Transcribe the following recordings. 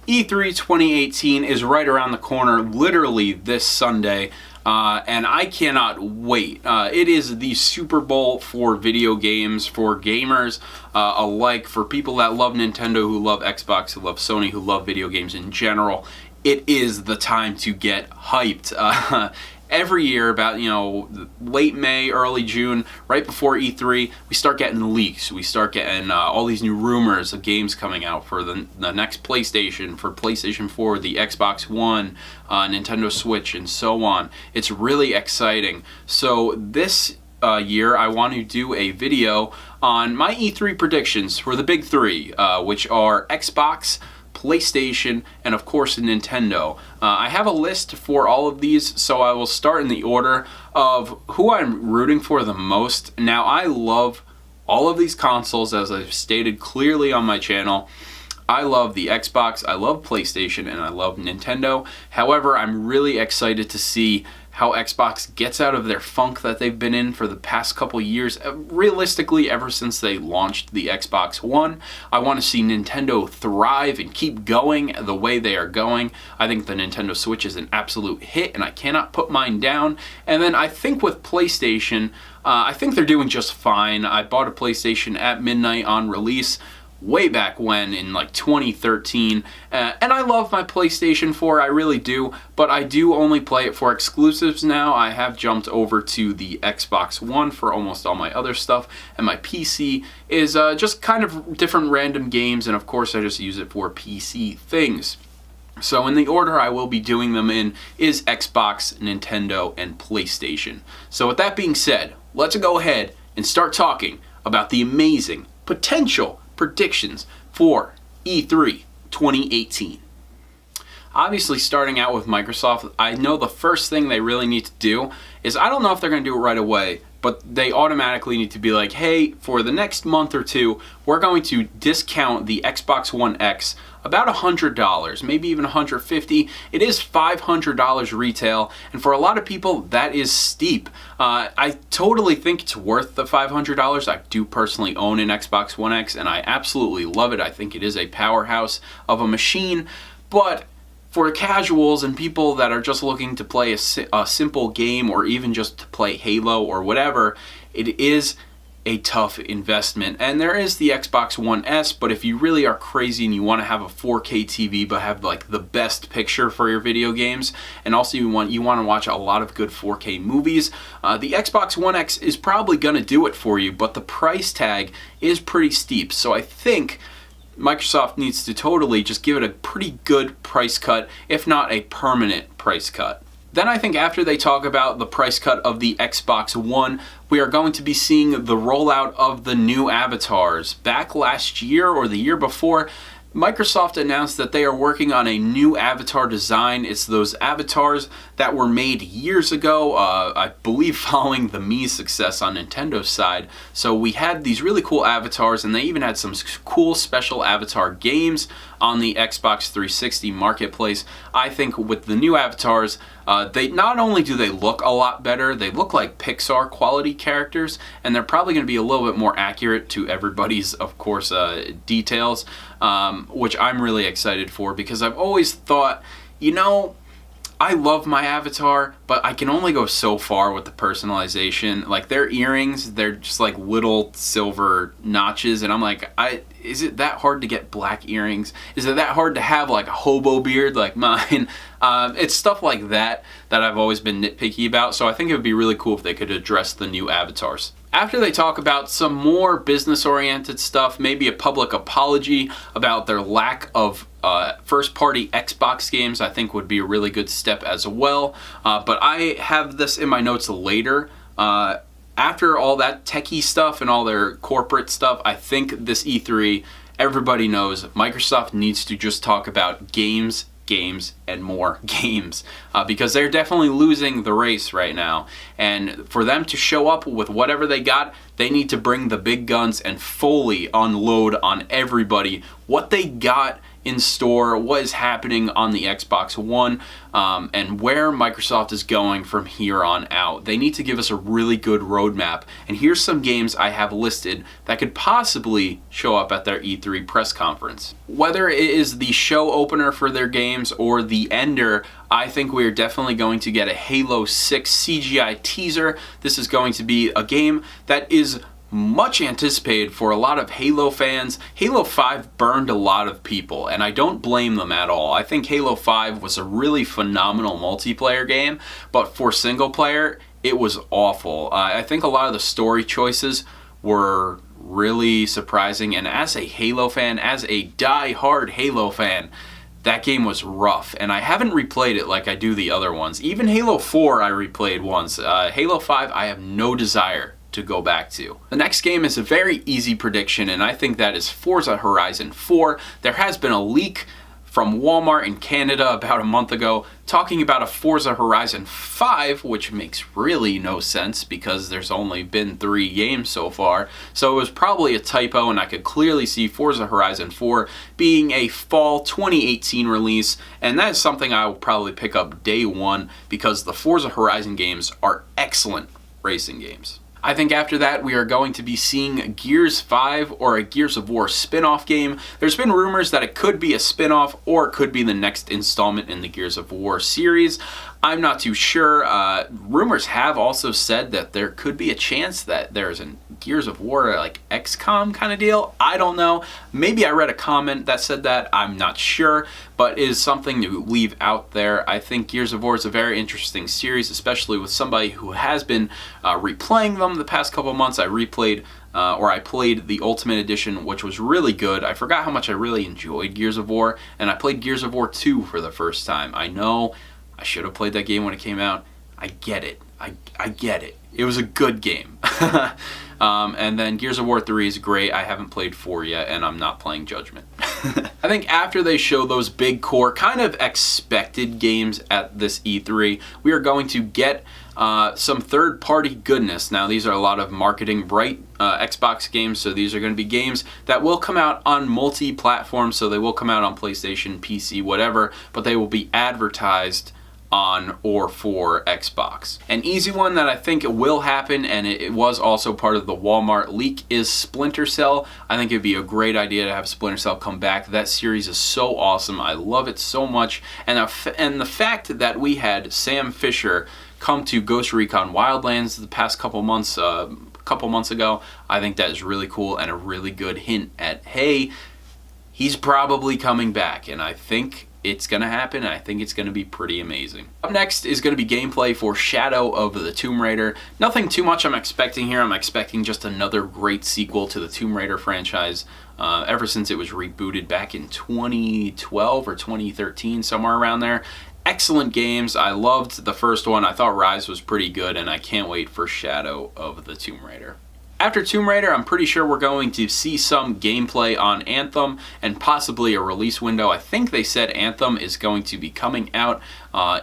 E3 2018 is right around the corner, literally this Sunday, and I cannot wait. It is the Super Bowl for video games, for gamers alike, for people that love Nintendo, who love Xbox, who love Sony, who love video games in general. It is the time to get hyped. Every year, about late May, early June, right before E3, we start getting leaks. We start getting all these new rumors of games coming out for the next PlayStation, for PlayStation 4, the Xbox One, Nintendo Switch, and so on. It's really exciting. So this year, I want to do a video on my E3 predictions for the big three, which are Xbox, PlayStation, and of course Nintendo. I have a list for all of these, so I will start in the order of who I'm rooting for the most. Now, I love all of these consoles, as I've stated clearly on my channel. I love the Xbox, I love PlayStation, and I love Nintendo. However, I'm really excited to see how Xbox gets out of their funk that they've been in for the past couple years. Realistically, ever since they launched the Xbox One, I want to see Nintendo thrive and keep going the way they are going. I think the Nintendo Switch is an absolute hit, and I cannot put mine down. And then I think with PlayStation, I think they're doing just fine. I bought a PlayStation at midnight on release, way back when, in like 2013, and I love my PlayStation 4, I really do, but I do only play it for exclusives now. I have jumped over to the Xbox One for almost all my other stuff, and my PC is just kind of different random games, and of course I just use it for PC things. So in the order I will be doing them in is Xbox, Nintendo, and PlayStation. So with that being said, let's go ahead and start talking about the amazing potential predictions for E3 2018. Obviously, starting out with Microsoft, I know the first thing they really need to do is, I don't know if they're going to do it right away, but they automatically need to be like, hey, for the next month or two, we're going to discount the Xbox One X about $100, maybe even $150. It is $500 retail, and for a lot of people, that is steep. I totally think it's worth the $500. I do personally own an Xbox One X, and I absolutely love it. I think it is a powerhouse of a machine, but for casuals and people that are just looking to play a simple game, or even just to play Halo or whatever, it is a tough investment. And there is the Xbox One S, but if you really are crazy and you want to have a 4K TV but have like the best picture for your video games, and also you want to watch a lot of good 4K movies, the Xbox One X is probably going to do it for you, but the price tag is pretty steep. So I think Microsoft needs to totally just give it a pretty good price cut, if not a permanent price cut. Then I think after they talk about the price cut of the Xbox One, we are going to be seeing the rollout of the new avatars. Back last year or the year before, Microsoft announced that they are working on a new avatar design. It's those avatars that were made years ago, I believe following the Mii's success on Nintendo's side. So we had these really cool avatars, and they even had some cool special avatar games on the Xbox 360 marketplace. I think with the new avatars, they not only do they look a lot better, they look like Pixar quality characters, and they're probably going to be a little bit more accurate to everybody's, of course, details, which I'm really excited for, because I've always thought, I love my avatar, but I can only go so far with the personalization. Like, their earrings, they're just like little silver notches, and I'm like, is it that hard to get black earrings? Is it that hard to have like a hobo beard like mine? It's stuff like that that I've always been nitpicky about, so I think it would be really cool if they could address the new avatars. After they talk about some more business-oriented stuff, maybe a public apology about their lack of first-party Xbox games, I think would be a really good step as well. But I have this in my notes later. After all that techie stuff and all their corporate stuff, I think this E3, everybody knows Microsoft needs to just talk about games, and more games, because they're definitely losing the race right now. And for them to show up with whatever they got, they need to bring the big guns and fully unload on everybody what they got in store, what is happening on the Xbox One, and where Microsoft is going from here on out. They need to give us a really good roadmap, and here's some games I have listed that could possibly show up at their E3 press conference. Whether it is the show opener for their games or the ender, I think we are definitely going to get a Halo 6 CGI teaser. This is going to be a game that is much anticipated for a lot of Halo fans. Halo 5 burned a lot of people, and I don't blame them at all. I think Halo 5 was a really phenomenal multiplayer game, but for single player, it was awful. I think a lot of the story choices were really surprising, and as a Halo fan, as a die-hard Halo fan, that game was rough, and I haven't replayed it like I do the other ones. Even Halo 4 I replayed once. Halo 5 I have no desire to go back to. The next game is a very easy prediction, and I think that is Forza Horizon 4. There has been a leak from Walmart in Canada about a month ago talking about a Forza Horizon 5, which makes really no sense because there's only been 3 games so far. So it was probably a typo, and I could clearly see Forza Horizon 4 being a fall 2018 release, and that is something I will probably pick up day one because the Forza Horizon games are excellent racing games. I think after that we are going to be seeing Gears 5 or a Gears of War spin-off game. There's been rumors that it could be a spin-off or it could be the next installment in the Gears of War series. I'm not too sure. Rumors have also said that there could be a chance that there's a Gears of War like XCOM kind of deal. I don't know. Maybe I read a comment that said that. I'm not sure, but it is something to leave out there. I think Gears of War is a very interesting series, especially with somebody who has been replaying them the past couple months. I played the Ultimate Edition, which was really good. I forgot how much I really enjoyed Gears of War, and I played Gears of War 2 for the first time. I know I should have played that game when it came out. I get it. I get it. It was a good game. And then Gears of War 3 is great. I haven't played 4 yet, and I'm not playing Judgment. I think after they show those big core, kind of expected games at this E3, we are going to get some third-party goodness. Now, these are a lot of marketing bright Xbox games, so these are going to be games that will come out on multi-platform, so they will come out on PlayStation, PC, whatever, but they will be advertised on or for Xbox. An easy one that I think will happen, and it was also part of the Walmart leak, is Splinter Cell. I think it'd be a great idea to have Splinter Cell come back. That series is so awesome. I love it so much. And the fact that we had Sam Fisher come to Ghost Recon Wildlands the past couple months ago, I think that is really cool and a really good hint at, hey, he's probably coming back, and I think it's going to happen, and I think it's going to be pretty amazing. Up next is going to be gameplay for Shadow of the Tomb Raider. Nothing too much I'm expecting here. I'm expecting just another great sequel to the Tomb Raider franchise. Ever since it was rebooted back in 2012 or 2013, somewhere around there. Excellent games. I loved the first one. I thought Rise was pretty good, and I can't wait for Shadow of the Tomb Raider. After Tomb Raider, I'm pretty sure we're going to see some gameplay on Anthem and possibly a release window. I think they said Anthem is going to be coming out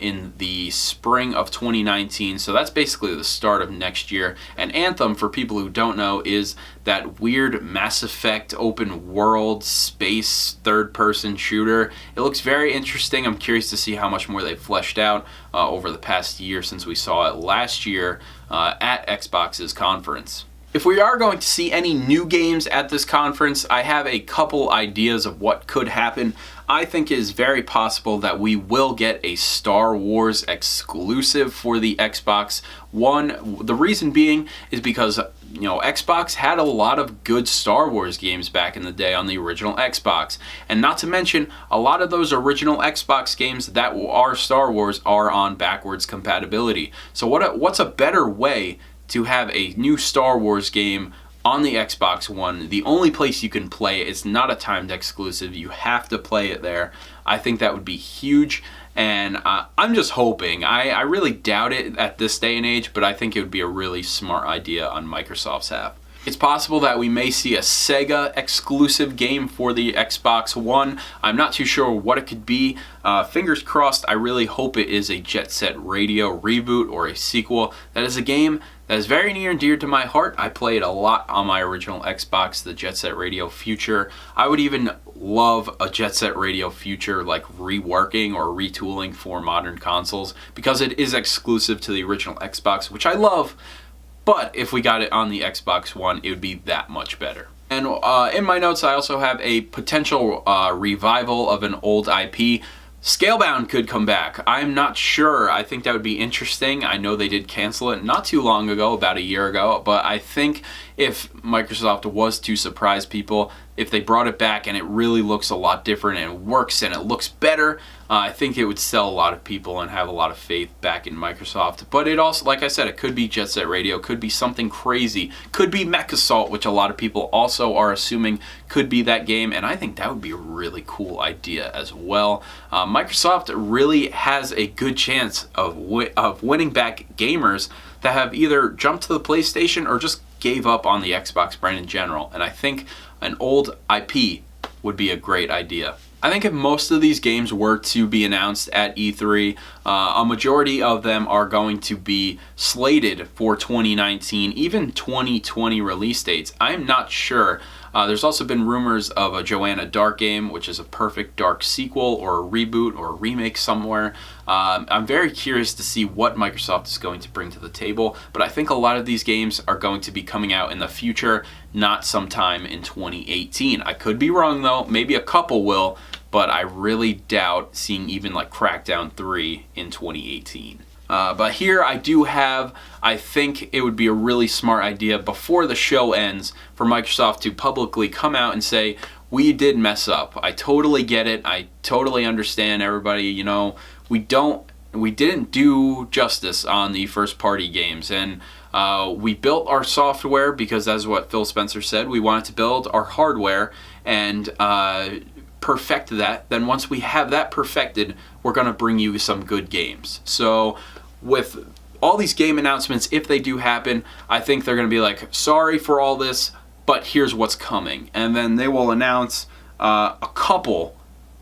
in the spring of 2019, so that's basically the start of next year. And Anthem, for people who don't know, is that weird Mass Effect open world space third-person shooter. It looks very interesting. I'm curious to see how much more they've fleshed out over the past year since we saw it last year at Xbox's conference. If we are going to see any new games at this conference, I have a couple ideas of what could happen. I think it is very possible that we will get a Star Wars exclusive for the Xbox One. The reason being is because, Xbox had a lot of good Star Wars games back in the day on the original Xbox. And not to mention, a lot of those original Xbox games that are Star Wars are on backwards compatibility. So what's a better way to have a new Star Wars game on the Xbox One? The only place you can play it, it's not a timed exclusive, you have to play it there. I think that would be huge, and I'm just hoping. I really doubt it at this day and age, but I think it would be a really smart idea on Microsoft's half. It's possible that we may see a Sega exclusive game for the Xbox One. I'm not too sure what it could be. Fingers crossed, I really hope it is a Jet Set Radio reboot or a sequel. That is a game that is very near and dear to my heart. I played a lot on my original Xbox, the Jet Set Radio Future. I would even love a Jet Set Radio Future like reworking or retooling for modern consoles, because it is exclusive to the original Xbox, which I love, but if we got it on the Xbox One, it would be that much better. And in my notes, I also have a potential revival of an old IP. Scalebound could come back. I'm not sure. I think that would be interesting. I know they did cancel it not too long ago, about a year ago, but I think if Microsoft was to surprise people, if they brought it back and it really looks a lot different and it works and it looks better, I think it would sell a lot of people and have a lot of faith back in Microsoft. But it also, like I said, it could be Jet Set Radio, could be something crazy, could be MechAssault, which a lot of people also are assuming could be that game, and I think that would be a really cool idea as well. Microsoft really has a good chance of winning back gamers that have either jumped to the PlayStation or just gave up on the Xbox brand in general, and I think an old IP would be a great idea. I think if most of these games were to be announced at E3, a majority of them are going to be slated for 2019, even 2020 release dates. I'm not sure. There's also been rumors of a Joanna Dark game, which is a perfect Dark sequel or a reboot or a remake somewhere. I'm very curious to see what Microsoft is going to bring to the table, but I think a lot of these games are going to be coming out in the future, not sometime in 2018. I could be wrong though, maybe a couple will, but I really doubt seeing even like Crackdown 3 in 2018. But here I do have, I think it would be a really smart idea before the show ends for Microsoft to publicly come out and say, we did mess up. I totally get it. I totally understand everybody. You know, we didn't do justice on the first party games, and we built our software because that's what Phil Spencer said. We wanted to build our hardware and perfect that. Then once we have that perfected, we're going to bring you some good games. So with all these game announcements, if they do happen, I think they're going to be like, sorry for all this, but here's what's coming. And then they will announce a couple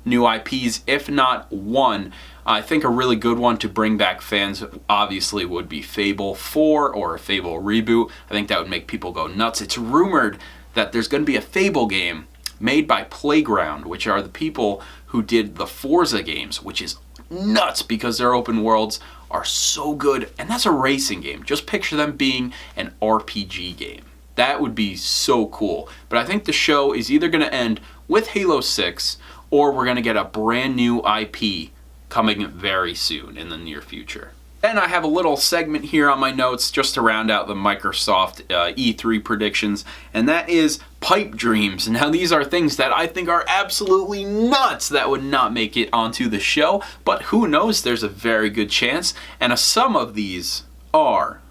new IPs, if not one. I think a really good one to bring back fans obviously would be Fable 4 or a Fable reboot. I think that would make people go nuts. It's rumored that there's going to be a Fable game made by Playground, which are the people who did the Forza games, which is nuts because their open worlds are so good, and that's a racing game. Just picture them being an RPG game. That would be so cool. But I think the show is either going to end with Halo 6 or we're going to get a brand new IP coming very soon in the near future. Then I have a little segment here on my notes just to round out the Microsoft E3 predictions, and that is pipe dreams. Now these are things that I think are absolutely nuts that would not make it onto the show, but who knows, there's a very good chance, and some of these are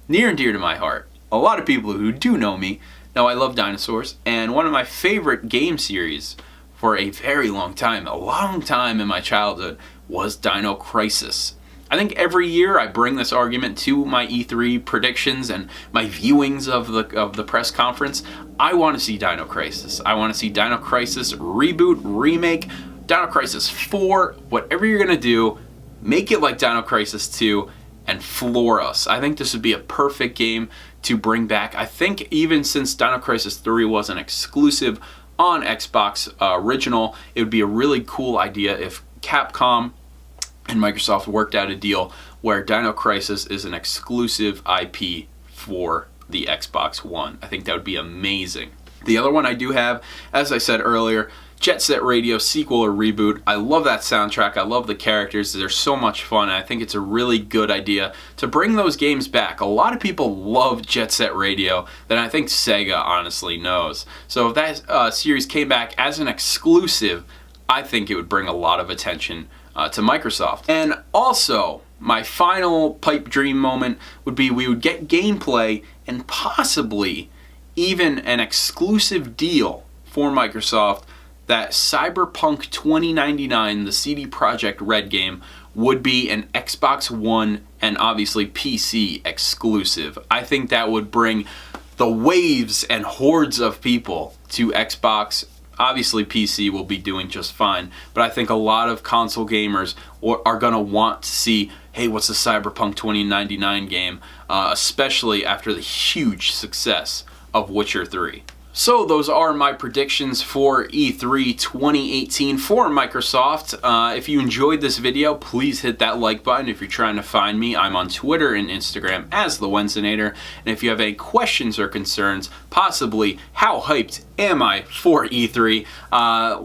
near and dear to my heart. A lot of people who do know me know I love dinosaurs, and one of my favorite game series for a very long time in my childhood, was Dino Crisis. I think every year I bring this argument to my E3 predictions and my viewings of the press conference. I want to see Dino Crisis. I want to see Dino Crisis reboot, remake, Dino Crisis 4, whatever you're going to do, make it like Dino Crisis 2 and floor us. I think this would be a perfect game to bring back. I think even since Dino Crisis 3 was an exclusive on Xbox original, it would be a really cool idea if Capcom and Microsoft worked out a deal where Dino Crisis is an exclusive IP for the Xbox One. I think that would be amazing. The other one I do have, as I said earlier, Jet Set Radio sequel or reboot. I love that soundtrack. I love the characters. They're so much fun. And I think it's a really good idea to bring those games back. A lot of people love Jet Set Radio that I think Sega honestly knows. So if that series came back as an exclusive, I think it would bring a lot of attention to Microsoft. And also, my final pipe dream moment would be we would get gameplay and possibly even an exclusive deal for Microsoft that Cyberpunk 2099, the CD Projekt Red game, would be an Xbox One and obviously PC exclusive. I think that would bring the waves and hordes of people to Xbox Obviously, PC will be doing just fine, but I think a lot of console gamers are going to want to see, hey, what's the Cyberpunk 2099 game, especially after the huge success of Witcher 3. So those are my predictions for E3 2018 for Microsoft. If you enjoyed this video, please hit that like button. If you're trying to find me, I'm on Twitter and Instagram as The Wenzinator. And if you have any questions or concerns, possibly how hyped am I for E3,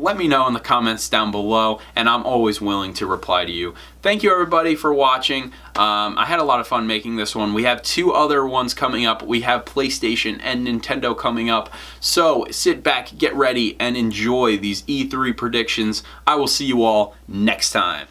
let me know in the comments down below, and I'm always willing to reply to you. Thank you everybody for watching. I had a lot of fun making this one. We have 2 other ones coming up. We have PlayStation and Nintendo coming up. So sit back, get ready, and enjoy these E3 predictions. I will see you all next time.